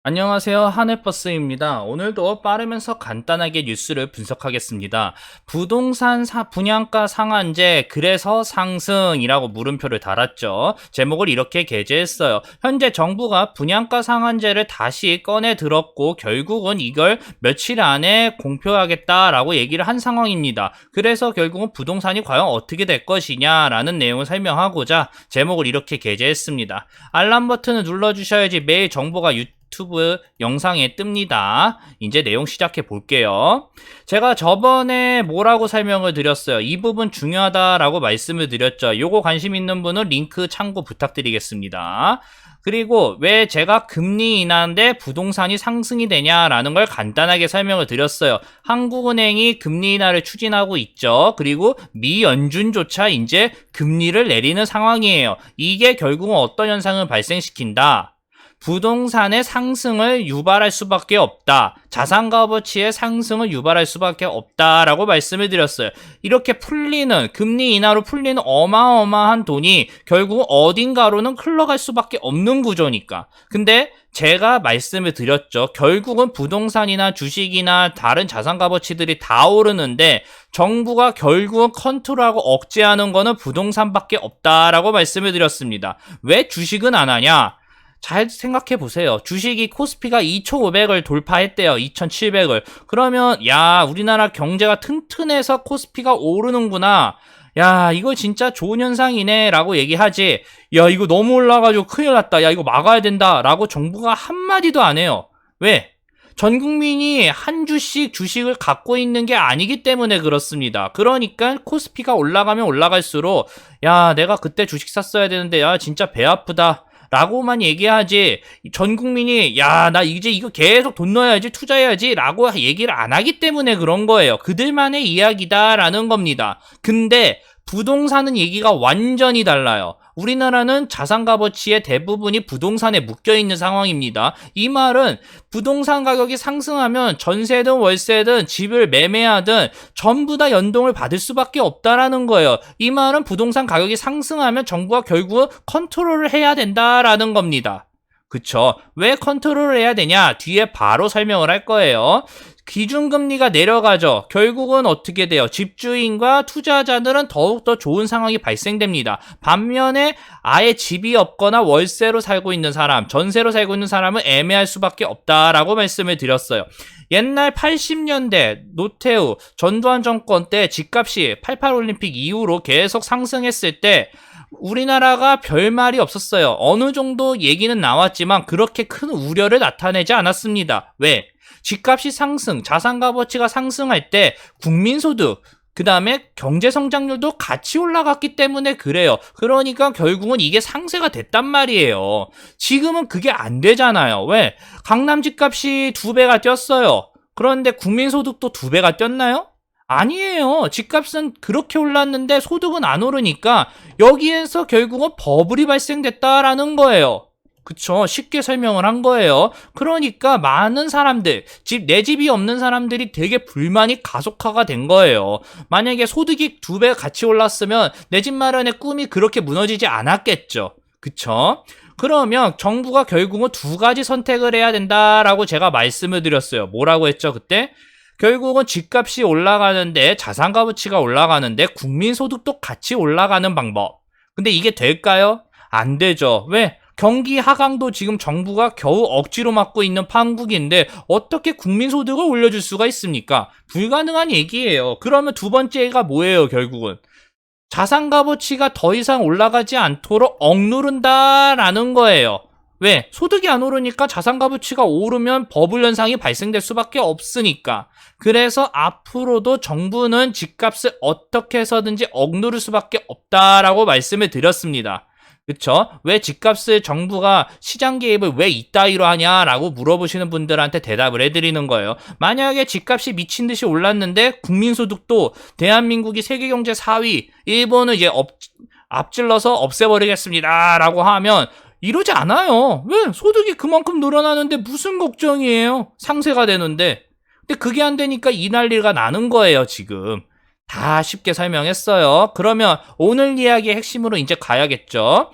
안녕하세요. 한해버스입니다. 오늘도 빠르면서 간단하게 뉴스를 분석하겠습니다. 부동산 분양가 상한제 그래서 상승이라고 물음표를 달았죠. 제목을 이렇게 게재했어요. 현재 정부가 분양가 상한제를 다시 꺼내 들었고 결국은 이걸 며칠 안에 공표하겠다라고 얘기를 한 상황입니다. 그래서 결국은 부동산이 과연 어떻게 될 것이냐라는 내용을 설명하고자 제목을 이렇게 게재했습니다. 알람 버튼을 눌러주셔야지 매일 정보가 유튜브 영상에 뜹니다. 이제 내용 시작해 볼게요. 제가 저번에 뭐라고 설명을 드렸어요. 이 부분 중요하다라고 말씀을 드렸죠. 요거 관심 있는 분은 링크 참고 부탁드리겠습니다. 그리고 왜 제가 금리 인하인데 부동산이 상승이 되냐라는 걸 간단하게 설명을 드렸어요. 한국은행이 금리 인하를 추진하고 있죠. 그리고 미 연준조차 이제 금리를 내리는 상황이에요. 이게 결국은 어떤 현상을 발생시킨다. 부동산의 상승을 유발할 수밖에 없다. 자산 값어치의 상승을 유발할 수밖에 없다라고 말씀을 드렸어요. 이렇게 풀리는 금리 인하로 풀리는 어마어마한 돈이 결국 어딘가로는 흘러갈 수밖에 없는 구조니까. 근데 제가 말씀을 드렸죠. 결국은 부동산이나 주식이나 다른 자산 값어치들이 다 오르는데 정부가 결국은 컨트롤하고 억제하는 거는 부동산밖에 없다라고 말씀을 드렸습니다. 왜 주식은 안 하냐? 잘 생각해 보세요. 주식이 코스피가 2,500을 돌파했대요. 2,700을. 그러면 야, 우리나라 경제가 튼튼해서 코스피가 오르는구나. 야, 이거 진짜 좋은 현상이네 라고 얘기하지. 야, 이거 너무 올라가지고 큰일 났다. 야, 이거 막아야 된다 라고 정부가 한마디도 안 해요. 왜? 전 국민이 한 주씩 주식을 갖고 있는 게 아니기 때문에 그렇습니다. 그러니까 코스피가 올라가면 올라갈수록 야, 내가 그때 주식 샀어야 되는데 야, 진짜 배 아프다 라고만 얘기하지 전 국민이 야, 나 이제 이거 계속 돈 넣어야지 투자해야지 라고 얘기를 안 하기 때문에 그런 거예요. 그들만의 이야기다라는 겁니다. 근데 부동산은 얘기가 완전히 달라요. 우리나라는 자산 값어치의 대부분이 부동산에 묶여있는 상황입니다. 이 말은 부동산 가격이 상승하면 전세든 월세든 집을 매매하든 전부 다 연동을 받을 수밖에 없다라는 거예요. 이 말은 부동산 가격이 상승하면 정부가 결국은 컨트롤을 해야 된다라는 겁니다. 그쵸? 왜 컨트롤을 해야 되냐? 뒤에 바로 설명을 할 거예요. 기준금리가 내려가죠. 결국은 어떻게 돼요? 집주인과 투자자들은 더욱더 좋은 상황이 발생됩니다. 반면에 아예 집이 없거나 월세로 살고 있는 사람, 전세로 살고 있는 사람은 애매할 수밖에 없다라고 말씀을 드렸어요. 옛날 80년대 노태우, 전두환 정권 때 집값이 88 올림픽 이후로 계속 상승했을 때 우리나라가 별말이 없었어요. 어느 정도 얘기는 나왔지만 그렇게 큰 우려를 나타내지 않았습니다. 왜? 집값이 상승, 자산 값어치가 상승할 때 국민소득, 그 다음에 경제성장률도 같이 올라갔기 때문에 그래요. 그러니까 결국은 이게 상쇄가 됐단 말이에요. 지금은 그게 안 되잖아요. 왜? 강남 집값이 2배가 뛰었어요. 그런데 국민소득도 2배가 뛰었나요? 아니에요. 집값은 그렇게 올랐는데 소득은 안 오르니까 여기에서 결국은 버블이 발생됐다라는 거예요. 그쵸. 쉽게 설명을 한 거예요. 그러니까 많은 사람들, 내 집이 없는 사람들이 되게 불만이 가속화가 된 거예요. 만약에 소득이 2배 같이 올랐으면 내 집 마련의 꿈이 그렇게 무너지지 않았겠죠. 그쵸. 그러면 정부가 결국은 두 가지 선택을 해야 된다라고 제가 말씀을 드렸어요. 뭐라고 했죠, 그때? 결국은 집값이 올라가는데 자산 값어치가 올라가는데 국민소득도 같이 올라가는 방법. 근데 이게 될까요? 안 되죠. 왜? 경기 하강도 지금 정부가 겨우 억지로 막고 있는 판국인데 어떻게 국민소득을 올려줄 수가 있습니까? 불가능한 얘기예요. 그러면 두 번째가 뭐예요, 결국은? 자산 값어치가 더 이상 올라가지 않도록 억누른다라는 거예요. 왜? 소득이 안 오르니까 자산 값어치가 오르면 버블 현상이 발생될 수밖에 없으니까. 그래서 앞으로도 정부는 집값을 어떻게 해서든지 억누를 수밖에 없다라고 말씀을 드렸습니다. 그쵸? 왜 집값을 정부가 시장 개입을 왜 이따위로 하냐라고 물어보시는 분들한테 대답을 해드리는 거예요. 만약에 집값이 미친 듯이 올랐는데 국민소득도 대한민국이 세계경제 4위, 일본은 이제 앞질러서 없애버리겠습니다 라고 하면 이러지 않아요. 왜? 소득이 그만큼 늘어나는데 무슨 걱정이에요? 상세가 되는데. 근데 그게 안 되니까 이 난리가 나는 거예요, 지금. 다 쉽게 설명했어요. 그러면 오늘 이야기의 핵심으로 이제 가야겠죠.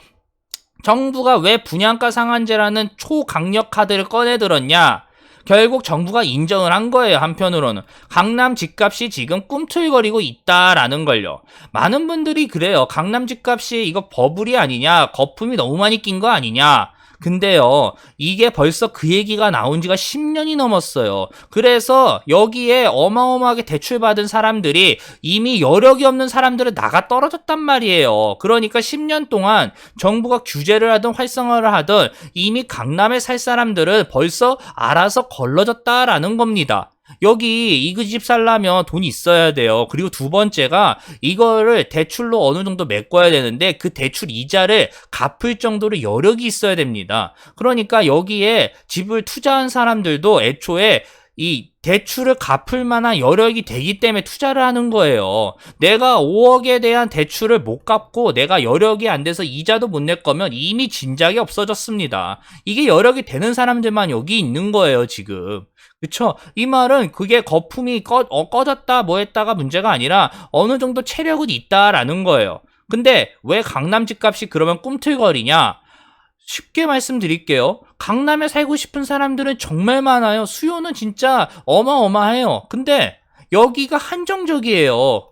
정부가 왜 분양가 상한제라는 초강력 카드를 꺼내들었냐? 결국 정부가 인정을 한 거예요. 한편으로는 강남 집값이 지금 꿈틀거리고 있다라는 걸요. 많은 분들이 그래요. 강남 집값이 이거 버블이 아니냐, 거품이 너무 많이 낀 거 아니냐. 근데요, 이게 벌써 그 얘기가 나온 지가 10년이 넘었어요. 그래서 여기에 어마어마하게 대출받은 사람들이 이미 여력이 없는 사람들은 나가 떨어졌단 말이에요. 그러니까 10년 동안 정부가 규제를 하든 활성화를 하든 이미 강남에 살 사람들은 벌써 알아서 걸러졌다라는 겁니다. 여기 이 집 살려면 돈이 있어야 돼요. 그리고 두 번째가 이거를 대출로 어느 정도 메꿔야 되는데 그 대출 이자를 갚을 정도로 여력이 있어야 됩니다. 그러니까 여기에 집을 투자한 사람들도 애초에 이 대출을 갚을 만한 여력이 되기 때문에 투자를 하는 거예요. 내가 5억에 대한 대출을 못 갚고 내가 여력이 안 돼서 이자도 못 낼 거면 이미 진작에 없어졌습니다. 이게 여력이 되는 사람들만 여기 있는 거예요, 지금. 그쵸? 이 말은 그게 거품이 꺼졌다 뭐 했다가 문제가 아니라 어느 정도 체력은 있다라는 거예요. 근데 왜 강남 집값이 그러면 꿈틀거리냐? 쉽게 말씀드릴게요. 강남에 살고 싶은 사람들은 정말 많아요. 수요는 진짜 어마어마해요. 근데 여기가 한정적이에요.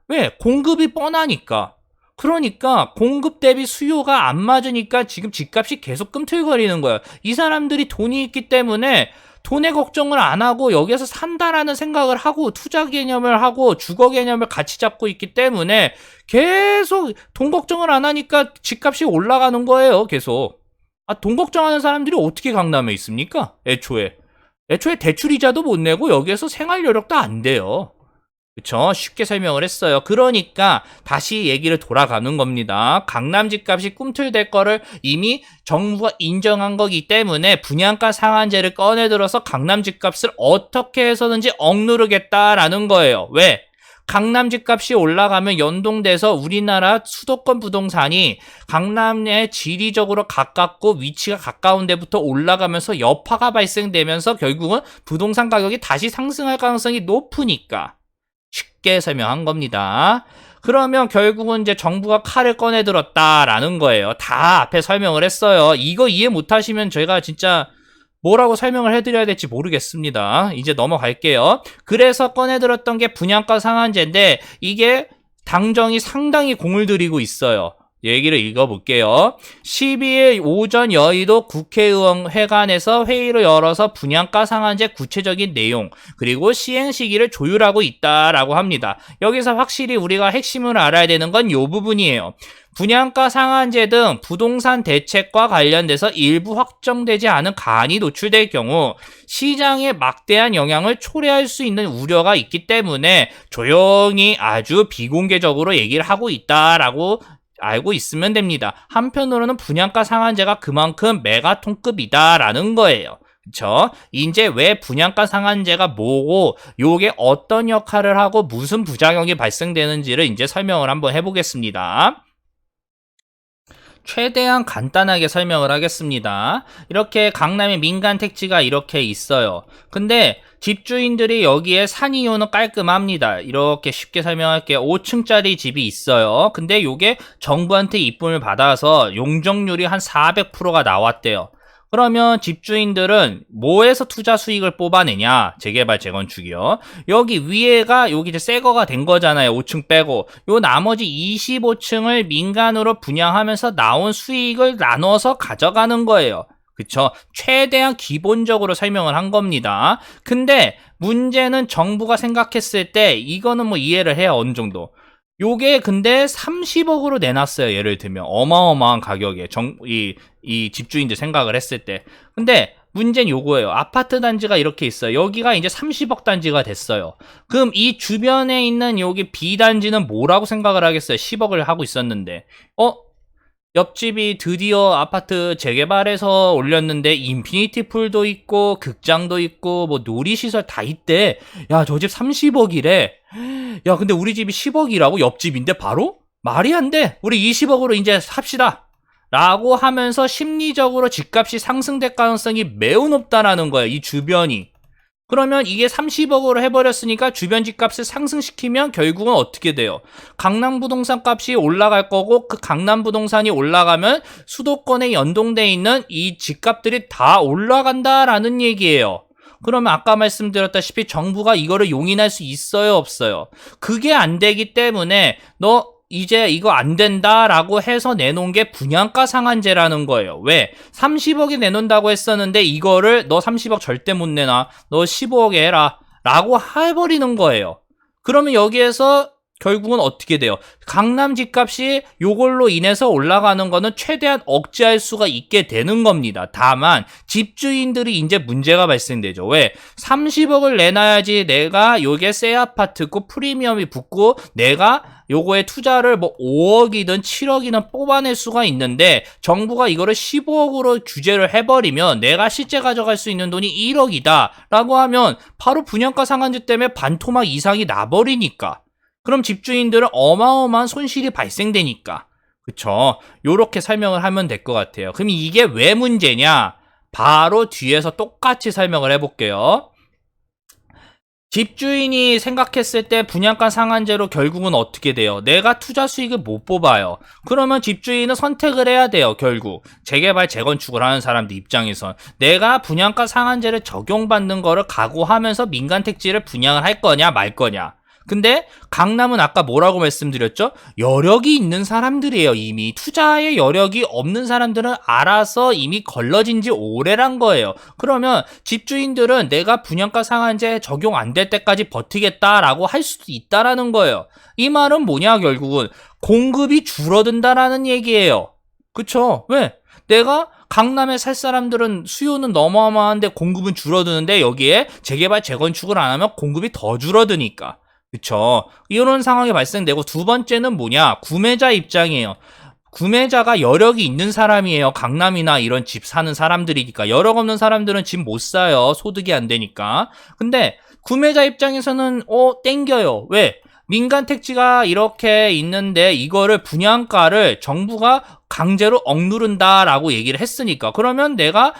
왜? 공급이 뻔하니까. 그러니까 공급 대비 수요가 안 맞으니까 지금 집값이 계속 꿈틀거리는 거예요. 이 사람들이 돈이 있기 때문에 돈의 걱정을 안 하고 여기서 산다라는 생각을 하고 투자 개념을 하고 주거 개념을 같이 잡고 있기 때문에 계속 돈 걱정을 안 하니까 집값이 올라가는 거예요. 계속. 돈 걱정하는 사람들이 어떻게 강남에 있습니까? 애초에 대출이자도 못 내고 여기에서 생활 여력도 안 돼요. 그쵸? 쉽게 설명을 했어요. 그러니까 다시 얘기를 돌아가는 겁니다. 강남 집값이 꿈틀댈 거를 이미 정부가 인정한 거기 때문에 분양가 상한제를 꺼내들어서 강남 집값을 어떻게 해서든지 억누르겠다라는 거예요. 왜? 강남 집값이 올라가면 연동돼서 우리나라 수도권 부동산이 강남에 지리적으로 가깝고 위치가 가까운 데부터 올라가면서 여파가 발생되면서 결국은 부동산 가격이 다시 상승할 가능성이 높으니까. 쉽게 설명한 겁니다. 그러면 결국은 이제 정부가 칼을 꺼내들었다라는 거예요. 다 앞에 설명을 했어요. 이거 이해 못하시면 저희가 진짜 뭐라고 설명을 해드려야 될지 모르겠습니다. 이제 넘어갈게요. 그래서 꺼내들었던 게 분양가 상한제인데 이게 당정이 상당히 공을 들이고 있어요. 얘기를 읽어볼게요. 12일 오전 여의도 국회의원 회관에서 회의를 열어서 분양가 상한제 구체적인 내용 그리고 시행 시기를 조율하고 있다라고 합니다. 여기서 확실히 우리가 핵심을 알아야 되는 건 이 부분이에요. 분양가 상한제 등 부동산 대책과 관련돼서 일부 확정되지 않은 가안이 노출될 경우 시장에 막대한 영향을 초래할 수 있는 우려가 있기 때문에 조용히 아주 비공개적으로 얘기를 하고 있다라고 알고 있으면 됩니다. 한편으로는 분양가 상한제가 그만큼 메가톤급이다라는 거예요. 그쵸? 이제 왜 분양가 상한제가 뭐고 요게 어떤 역할을 하고 무슨 부작용이 발생되는지를 이제 설명을 한번 해보겠습니다. 최대한 간단하게 설명을 하겠습니다. 이렇게 강남의 민간 택지가 이렇게 있어요. 근데 집주인들이 여기에 산 이유는 깔끔합니다. 이렇게 쉽게 설명할게요. 5층짜리 집이 있어요. 근데 요게 정부한테 입금을 받아서 용적률이 한 400%가 나왔대요. 그러면 집주인들은 뭐에서 투자 수익을 뽑아내냐? 재개발, 재건축이요. 여기 위에가 여기 이제 새 거가 된 거잖아요. 5층 빼고. 요 나머지 25층을 민간으로 분양하면서 나온 수익을 나눠서 가져가는 거예요. 그쵸? 최대한 기본적으로 설명을 한 겁니다. 근데 문제는 정부가 생각했을 때 이거는 뭐 이해를 해요. 어느 정도. 요게 근데 30억으로 내놨어요. 예를 들면 어마어마한 가격에 이 집주인들 생각을 했을 때. 근데 문제는 요거예요. 아파트 단지가 이렇게 있어요. 여기가 이제 30억 단지가 됐어요. 그럼 이 주변에 있는 여기 B단지는 뭐라고 생각을 하겠어요? 10억을 하고 있었는데 옆집이 드디어 아파트 재개발해서 올렸는데 인피니티 풀도 있고 극장도 있고 뭐 놀이시설 다 있대. 야, 저 집 30억이래. 야, 근데 우리 집이 10억이라고? 옆집인데 바로? 말이 안 돼. 우리 20억으로 이제 삽시다. 라고 하면서 심리적으로 집값이 상승될 가능성이 매우 높다라는 거예요. 이 주변이. 그러면 이게 30억으로 해버렸으니까 주변 집값을 상승시키면 결국은 어떻게 돼요? 강남 부동산 값이 올라갈 거고 그 강남 부동산이 올라가면 수도권에 연동돼 있는 이 집값들이 다 올라간다라는 얘기예요. 그러면 아까 말씀드렸다시피 정부가 이거를 용인할 수 있어요, 없어요? 그게 안 되기 때문에 너 이제 이거 안 된다라고 해서 내놓은 게 분양가 상한제라는 거예요. 왜? 30억이 내놓는다고 했었는데 이거를 너 30억 절대 못 내놔. 너 15억 해라. 라고 해버리는 거예요. 그러면 여기에서 결국은 어떻게 돼요? 강남 집값이 요걸로 인해서 올라가는 거는 최대한 억제할 수가 있게 되는 겁니다. 다만 집주인들이 이제 문제가 발생되죠. 왜? 30억을 내놔야지 내가 요게 새 아파트고 프리미엄이 붙고 내가 요거에 투자를 뭐 5억이든 7억이든 뽑아낼 수가 있는데 정부가 이거를 15억으로 규제를 해버리면 내가 실제 가져갈 수 있는 돈이 1억이다 라고 하면 바로 분양가 상한제 때문에 반토막 이상이 나버리니까 그럼 집주인들은 어마어마한 손실이 발생되니까 그쵸? 요렇게 설명을 하면 될 것 같아요. 그럼 이게 왜 문제냐? 바로 뒤에서 똑같이 설명을 해볼게요. 집주인이 생각했을 때 분양가 상한제로 결국은 어떻게 돼요? 내가 투자 수익을 못 뽑아요. 그러면 집주인은 선택을 해야 돼요. 결국 재개발 재건축을 하는 사람들 입장에선 내가 분양가 상한제를 적용받는 거를 각오하면서 민간 택지를 분양을 할 거냐 말 거냐. 근데 강남은 아까 뭐라고 말씀드렸죠? 여력이 있는 사람들이에요. 이미 투자의 여력이 없는 사람들은 알아서 이미 걸러진 지 오래란 거예요. 그러면 집주인들은 내가 분양가 상한제 적용 안 될 때까지 버티겠다라고 할 수도 있다라는 거예요. 이 말은 뭐냐 결국은 공급이 줄어든다라는 얘기예요. 그쵸? 왜? 내가 강남에 살 사람들은 수요는 어마어마한데 공급은 줄어드는데 여기에 재개발 재건축을 안 하면 공급이 더 줄어드니까 그쵸. 이런 상황이 발생되고 두 번째는 뭐냐 구매자 입장이에요. 구매자가 여력이 있는 사람이에요. 강남이나 이런 집 사는 사람들이니까 여력 없는 사람들은 집 못 사요. 소득이 안 되니까. 근데 구매자 입장에서는 땡겨요. 왜? 민간 택지가 이렇게 있는데 이거를 분양가를 정부가 강제로 억누른다라고 얘기를 했으니까 그러면 내가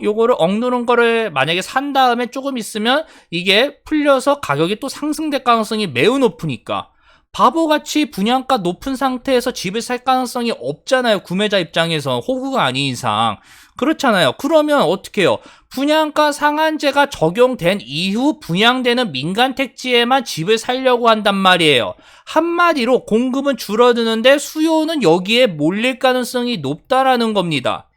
요거를 억누른 거를 만약에 산 다음에 조금 있으면 이게 풀려서 가격이 또 상승될 가능성이 매우 높으니까 바보같이 분양가 높은 상태에서 집을 살 가능성이 없잖아요. 구매자 입장에서 호구가 아닌 이상 그렇잖아요. 그러면 어떻게 해요? 분양가 상한제가 적용된 이후 분양되는 민간 택지에만 집을 살려고 한단 말이에요. 한마디로 공급은 줄어드는데 수요는 여기에 몰릴 가능성이 높다라는 겁니다.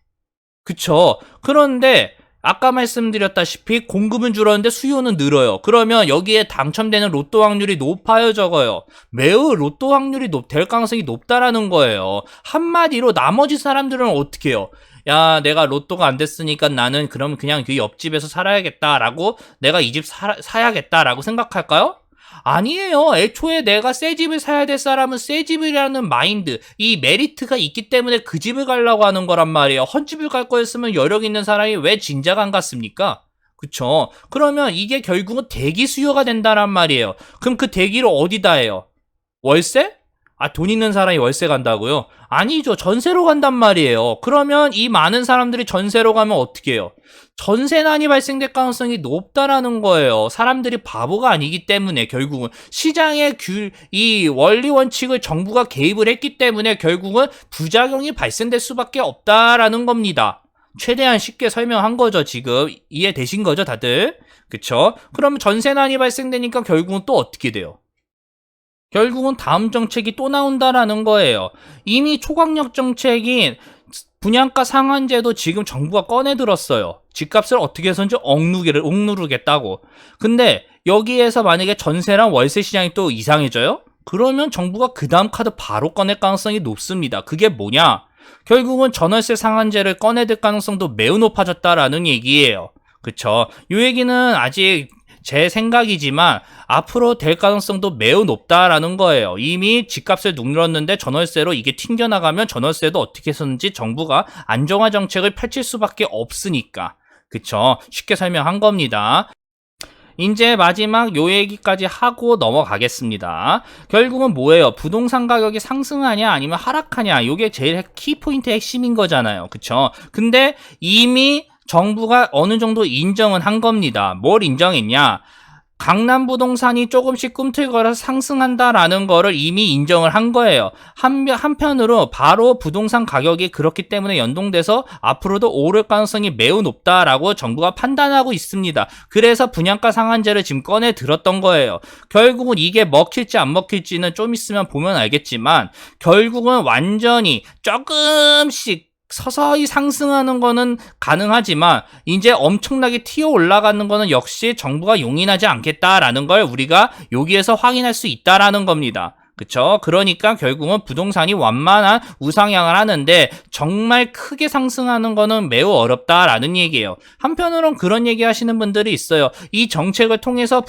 그쵸? 그런데 아까 말씀드렸다시피 공급은 줄었는데 수요는 늘어요. 그러면 여기에 당첨되는 로또 확률이 높아요, 적어요? 매우 로또 확률이 될 가능성이 높다라는 거예요. 한마디로 나머지 사람들은 어떻게 해요? 야, 내가 로또가 안 됐으니까 나는 그럼 그냥 그 옆집에서 살아야겠다라고 내가 이 집 사야겠다라고 생각할까요? 아니에요. 애초에 내가 새 집을 사야 될 사람은 새 집이라는 마인드, 이 메리트가 있기 때문에 그 집을 가려고 하는 거란 말이에요. 헛집을 갈 거였으면 여력 있는 사람이 왜 진작 안 갔습니까? 그쵸? 그러면 이게 결국은 대기 수요가 된다란 말이에요. 그럼 그 대기를 어디다 해요? 월세? 돈 있는 사람이 월세 간다고요? 아니죠. 전세로 간단 말이에요. 그러면 이 많은 사람들이 전세로 가면 어떻게 해요? 전세난이 발생될 가능성이 높다라는 거예요. 사람들이 바보가 아니기 때문에 결국은 시장의 이 원리 원칙을 정부가 개입을 했기 때문에 결국은 부작용이 발생될 수밖에 없다라는 겁니다. 최대한 쉽게 설명한 거죠. 지금 이해되신 거죠, 다들? 그쵸? 그러면 전세난이 발생되니까 결국은 또 어떻게 돼요? 결국은 다음 정책이 또 나온다라는 거예요. 이미 초강력 정책인 분양가 상한제도 지금 정부가 꺼내 들었어요. 집값을 어떻게 해서든지 억누르겠다고. 근데 여기에서 만약에 전세랑 월세 시장이 또 이상해져요? 그러면 정부가 그 다음 카드 바로 꺼낼 가능성이 높습니다. 그게 뭐냐? 결국은 전월세 상한제를 꺼내들 가능성도 매우 높아졌다라는 얘기예요. 그쵸? 이 얘기는 아직 제 생각이지만 앞으로 될 가능성도 매우 높다라는 거예요. 이미 집값을 누르었는데 전월세로 이게 튕겨나가면 전월세도 어떻게 해서든지 정부가 안정화 정책을 펼칠 수밖에 없으니까. 그쵸? 쉽게 설명한 겁니다. 이제 마지막 요 얘기까지 하고 넘어가겠습니다. 결국은 뭐예요? 부동산 가격이 상승하냐 아니면 하락하냐, 요게 제일 키포인트 핵심인 거잖아요. 그쵸? 근데 이미 정부가 어느 정도 인정은 한 겁니다. 뭘 인정했냐? 강남 부동산이 조금씩 꿈틀거려서 상승한다라는 거를 이미 인정을 한 거예요. 한편으로 바로 부동산 가격이 그렇기 때문에 연동돼서 앞으로도 오를 가능성이 매우 높다라고 정부가 판단하고 있습니다. 그래서 분양가 상한제를 지금 꺼내 들었던 거예요. 결국은 이게 먹힐지 안 먹힐지는 좀 있으면 보면 알겠지만 결국은 완전히 조금씩 서서히 상승하는 거는 가능하지만 이제 엄청나게 튀어 올라가는 거는 역시 정부가 용인하지 않겠다라는 걸 우리가 여기에서 확인할 수 있다라는 겁니다. 그쵸? 그러니까 결국은 부동산이 완만한 우상향을 하는데 정말 크게 상승하는 거는 매우 어렵다라는 얘기예요. 한편으로는 그런 얘기 하시는 분들이 있어요. 이 정책을 통해서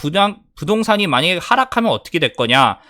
부동산이 만약에 하락하면 어떻게 될 거냐?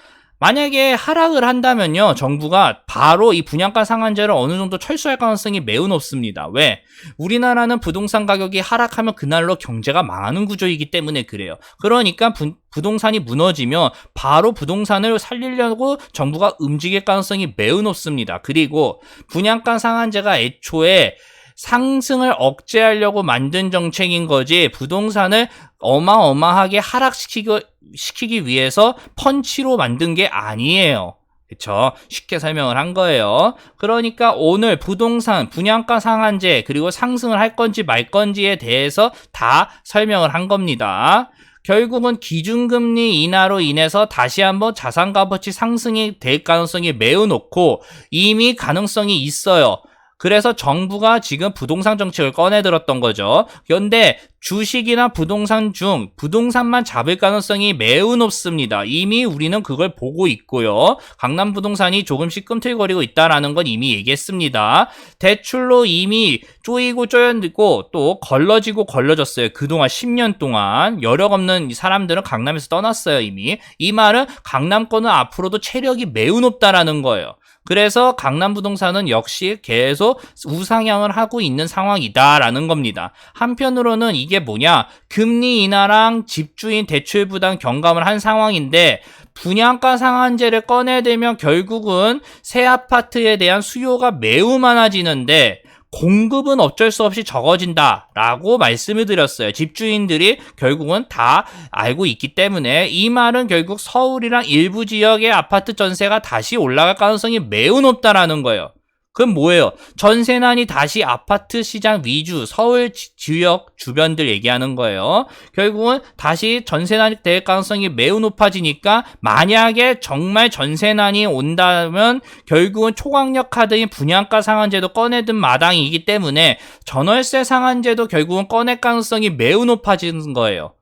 만약에 하락을 한다면요, 정부가 바로 이 분양가 상한제를 어느 정도 철수할 가능성이 매우 높습니다. 왜? 우리나라는 부동산 가격이 하락하면 그날로 경제가 망하는 구조이기 때문에 그래요. 그러니까 부동산이 무너지면 바로 부동산을 살리려고 정부가 움직일 가능성이 매우 높습니다. 그리고 분양가 상한제가 애초에 상승을 억제하려고 만든 정책인 거지 부동산을 어마어마하게 하락시키기 위해서 펀치로 만든 게 아니에요. 그쵸? 쉽게 설명을 한 거예요. 그러니까 오늘 부동산 분양가 상한제 그리고 상승을 할 건지 말 건지에 대해서 다 설명을 한 겁니다. 결국은 기준금리 인하로 인해서 다시 한번 자산가치 상승이 될 가능성이 매우 높고 이미 가능성이 있어요. 그래서 정부가 지금 부동산 정책을 꺼내들었던 거죠. 그런데 주식이나 부동산 중 부동산만 잡을 가능성이 매우 높습니다. 이미 우리는 그걸 보고 있고요. 강남 부동산이 조금씩 꿈틀거리고 있다는 건 이미 얘기했습니다. 대출로 이미 쪼이고 쪼여들고 또 걸러지고 걸러졌어요. 그동안 10년 동안 여력 없는 사람들은 강남에서 떠났어요. 이미. 이 말은 강남권은 앞으로도 체력이 매우 높다라는 거예요. 그래서 강남 부동산은 역시 계속 우상향을 하고 있는 상황이다라는 겁니다. 한편으로는 이게 뭐냐? 금리 인하랑 집주인 대출 부담 경감을 한 상황인데 분양가 상한제를 꺼내들면 결국은 새 아파트에 대한 수요가 매우 많아지는데 공급은 어쩔 수 없이 적어진다라고 말씀을 드렸어요. 집주인들이 결국은 다 알고 있기 때문에 이 말은 결국 서울이랑 일부 지역의 아파트 전세가 다시 올라갈 가능성이 매우 높다라는 거예요. 그럼 뭐예요? 전세난이 다시 아파트 시장 위주 서울 지역 주변들 얘기하는 거예요. 결국은 다시 전세난이 될 가능성이 매우 높아지니까 만약에 정말 전세난이 온다면 결국은 초강력 카드인 분양가 상한제도 꺼내든 마당이기 때문에 전월세 상한제도 결국은 꺼낼 가능성이 매우 높아지는 거예요.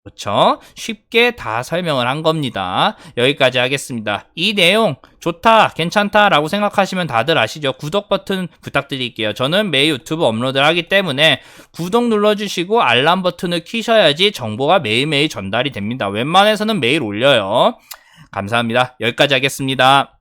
그렇죠? 쉽게 다 설명을 한 겁니다. 여기까지 하겠습니다. 이 내용 좋다, 괜찮다 라고 생각하시면 다들 아시죠? 구독 버튼 부탁드릴게요. 저는 매일 유튜브 업로드를 하기 때문에 구독 눌러주시고 알람 버튼을 키셔야지 정보가 매일매일 전달이 됩니다. 웬만해서는 매일 올려요. 감사합니다. 여기까지 하겠습니다.